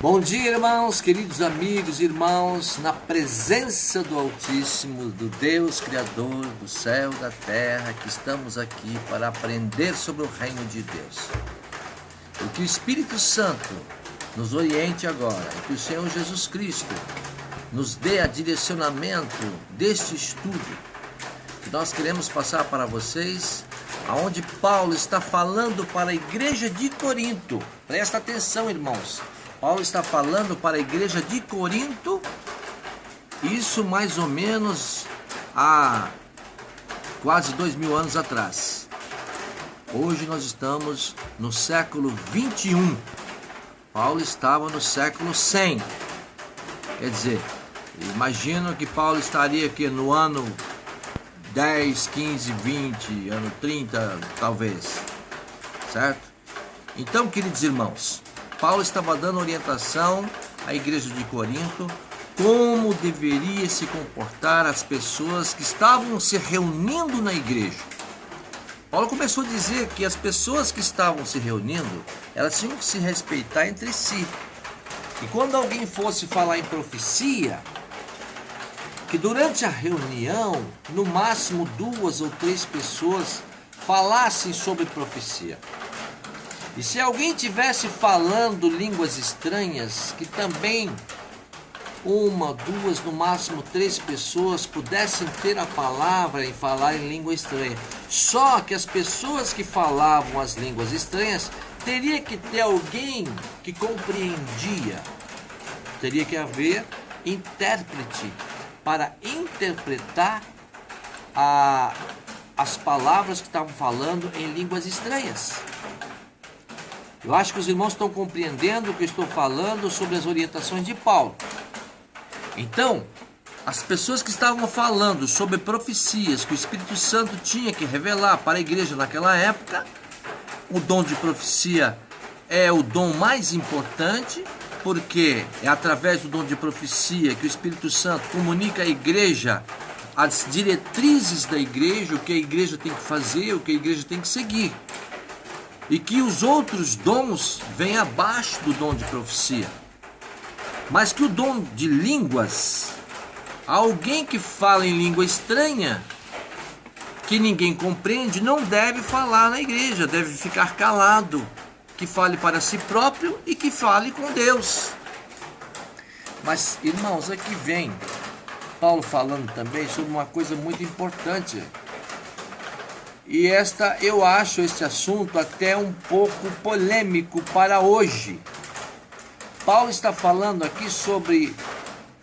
Bom dia, irmãos, queridos amigos, irmãos, na presença do Altíssimo, do Deus Criador do céu e da terra, que estamos aqui para aprender sobre o reino de Deus. E que o Espírito Santo nos oriente agora, e que o Senhor Jesus Cristo nos dê a direcionamento deste estudo, que nós queremos passar para vocês, aonde Paulo está falando para a igreja de Corinto. Presta atenção, irmãos. Paulo está falando para a igreja de Corinto, isso mais ou menos há quase 2000 anos atrás. Hoje nós estamos no século 21. Paulo estava no século 100. Quer dizer, imagino que Paulo estaria aqui no ano 10, 15, 20, ano 30, talvez. Certo? Então, queridos irmãos, Paulo estava dando orientação à igreja de Corinto, como deveria se comportar as pessoas que estavam se reunindo na igreja. Paulo começou a dizer que as pessoas que estavam se reunindo, elas tinham que se respeitar entre si. E quando alguém fosse falar em profecia, que durante a reunião, no máximo 2 ou 3 pessoas falassem sobre profecia. E se alguém tivesse falando línguas estranhas, que também 1, 2, no máximo 3 pessoas pudessem ter a palavra e falar em língua estranha. Só que as pessoas que falavam as línguas estranhas, teria que ter alguém que compreendia. Teria que haver intérprete para interpretar as palavras que estavam falando em línguas estranhas. Eu acho que os irmãos estão compreendendo o que eu estou falando sobre as orientações de Paulo. Então, as pessoas que estavam falando sobre profecias que o Espírito Santo tinha que revelar para a igreja naquela época, o dom de profecia é o dom mais importante, porque é através do dom de profecia que o Espírito Santo comunica à igreja as diretrizes da igreja, o que a igreja tem que fazer, o que a igreja tem que seguir. E que os outros dons vêm abaixo do dom de profecia. Mas que o dom de línguas, alguém que fala em língua estranha, que ninguém compreende, não deve falar na igreja, deve ficar calado, que fale para si próprio e que fale com Deus. Mas, irmãos, aqui vem Paulo falando também sobre uma coisa muito importante. E eu acho este assunto até um pouco polêmico para hoje. Paulo está falando aqui sobre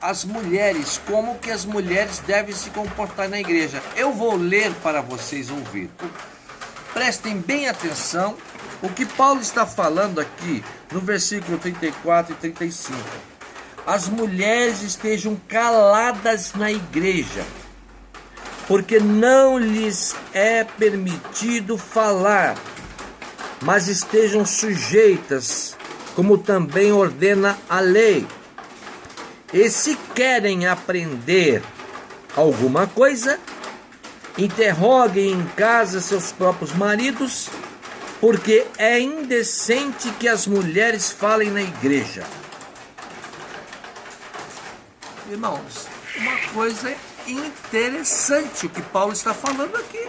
as mulheres, como que as mulheres devem se comportar na igreja. Eu vou ler para vocês ouvir. Prestem bem atenção o que Paulo está falando aqui no versículo 34 e 35. As mulheres estejam caladas na igreja, porque não lhes é permitido falar, mas estejam sujeitas, como também ordena a lei. E se querem aprender alguma coisa, interroguem em casa seus próprios maridos, porque é indecente que as mulheres falem na igreja. Irmãos, uma coisa interessante o que Paulo está falando aqui,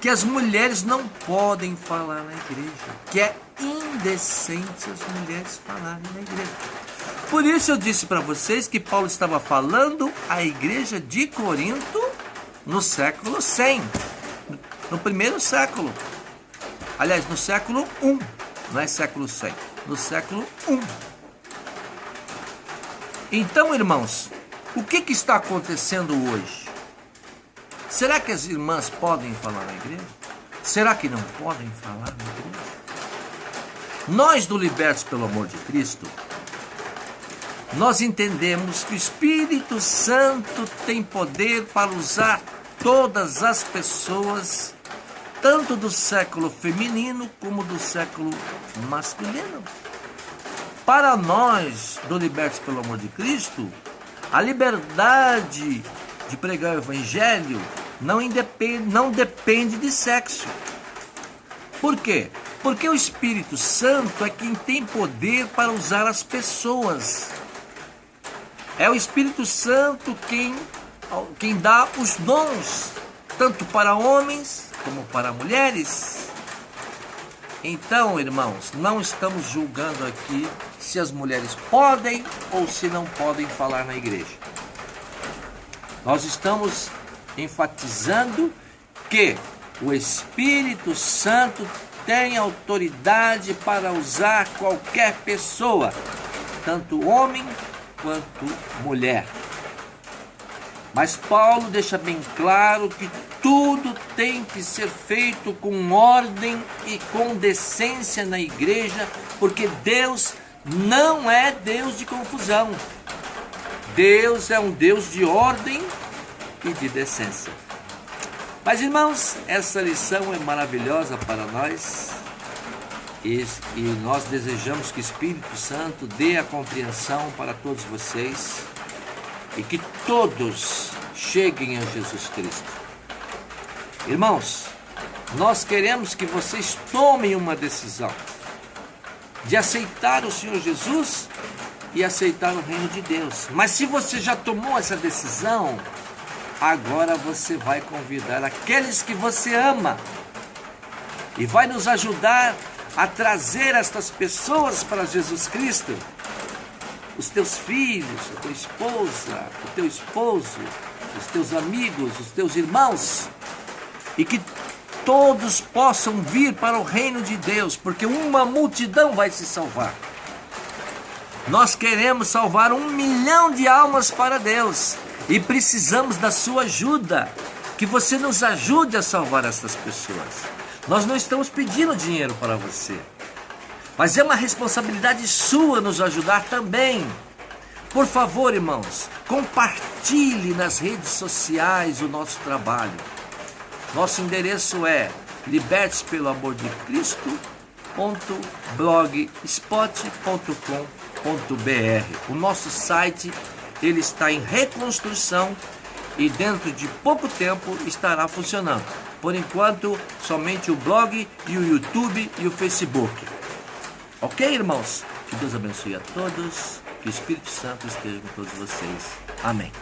que as mulheres não podem falar na igreja, que é indecente as mulheres falarem na igreja. Por isso eu disse para vocês que Paulo estava falando à igreja de Corinto no século 100, no primeiro século, aliás, no século 1, não é século 100, no século 1. Então, irmãos, o que está acontecendo hoje? Será que as irmãs podem falar na igreja? Será que não podem falar na igreja? Nós do Libertos pelo Amor de Cristo, nós entendemos que o Espírito Santo tem poder para usar todas as pessoas, tanto do século feminino como do século masculino. Para nós do Libertos pelo Amor de Cristo, a liberdade de pregar o Evangelho não depende de sexo. Por quê? Porque o Espírito Santo é quem tem poder para usar as pessoas. É o Espírito Santo quem dá os dons, tanto para homens como para mulheres. Então, irmãos, não estamos julgando aqui se as mulheres podem ou se não podem falar na igreja. Nós estamos enfatizando que o Espírito Santo tem autoridade para usar qualquer pessoa, tanto homem quanto mulher. Mas Paulo deixa bem claro que tudo tem que ser feito com ordem e com decência na igreja, porque Deus não é Deus de confusão. Deus é um Deus de ordem e de decência. Mas, irmãos, essa lição é maravilhosa para nós e nós desejamos que o Espírito Santo dê a compreensão para todos vocês e que todos cheguem a Jesus Cristo. Irmãos, nós queremos que vocês tomem uma decisão de aceitar o Senhor Jesus e aceitar o reino de Deus. Mas se você já tomou essa decisão, agora você vai convidar aqueles que você ama e vai nos ajudar a trazer estas pessoas para Jesus Cristo. Os teus filhos, a tua esposa, o teu esposo, os teus amigos, os teus irmãos, e que todos possam vir para o reino de Deus, porque uma multidão vai se salvar. Nós queremos salvar 1 milhão de almas para Deus e precisamos da sua ajuda, que você nos ajude a salvar essas pessoas. Nós não estamos pedindo dinheiro para você, mas é uma responsabilidade sua nos ajudar também. Por favor, irmãos, compartilhe nas redes sociais o nosso trabalho. Nosso endereço é libertespeloamordecristo.blogspot.com.br. O nosso site ele está em reconstrução e dentro de pouco tempo estará funcionando. Por enquanto, somente o blog e o YouTube e o Facebook. Ok, irmãos? Que Deus abençoe a todos. Que o Espírito Santo esteja com todos vocês. Amém.